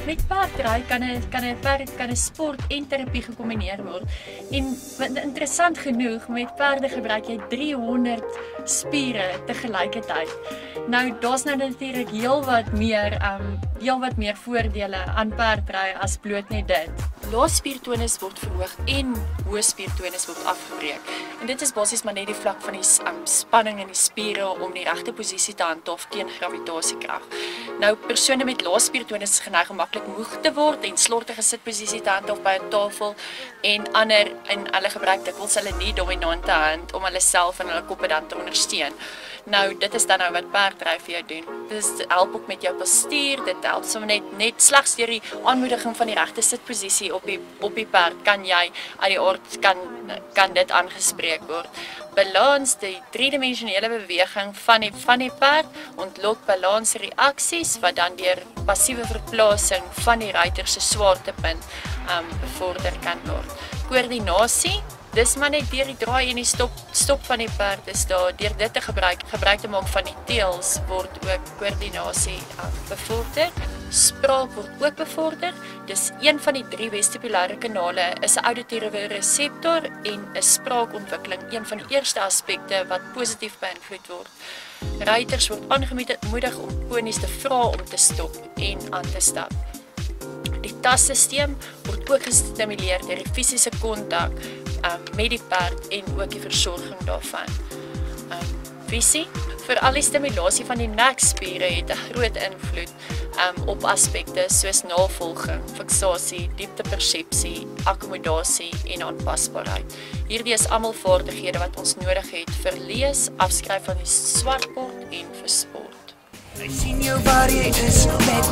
Met paardry kan 'n sport en terapie gekombineer word. En interessant genoeg, met perde gebruik jy 300 spiere tegelijkertijd. Nou, daar's nou natuurlik heel wat meer voordele aan paardry as bloot net dit. Lae spiertonus word verhoog en hoë spiertonus word afgebreek. En dit is basies maar net die vlak van die spanning in die spiere om die regte posisie te handhaaf teen gravitasiekrag. Nou, persone met lae spiertonus is geneig om maklik moeg te word en slordige sitposisie te handhaaf by 'n tafel, en hulle gebruik dikwels hulle nie dominante hand om hulle self en hulle koppe dan te ondersteun. Nou, dit is dan nou wat paardry vir jou doen. Dit help ook met jou postuur, dit help sommer net slegs deur die aanmoediging van die regte sitposisie op die perd kan jy uit die aard kan dit aangespreek word. Balans, die driedimensionele beweging van die perd ontlok balansreaksies wat dan deur passiewe verplasing van die ruiter se swaartepunt bevorder kan word. Koördinasie, dis maar net deur die draai en die stop van die perd is daar. Deur dit te gebruik te maak van die teels word ook koördinasie bevorder. Spraak word ook bevorder. Dis een van die 3 vestibulêre kanale is 'n auditiewe reseptor en 'n spraakontwikkeling een van die eerste aspekte wat positief beïnvloed word. Ruiters word aangemoedig om ponies te vra om te stop en aan te stap. Die tasstelsel word ook gestimuleer deur die fisiese kontak met die perd en ook die versorging daarvan. Visie, veral die stimulasie van die nekspiere het 'n groot invloed op aspekte soos navolging, fiksasie, dieptepersepsie, akkommodasie en aanpasbaarheid. Hierdie is almal vaardighede wat ons nodig het vir lees, afskryf van die swartbord en vir sport. Ek sien jou waar jy is met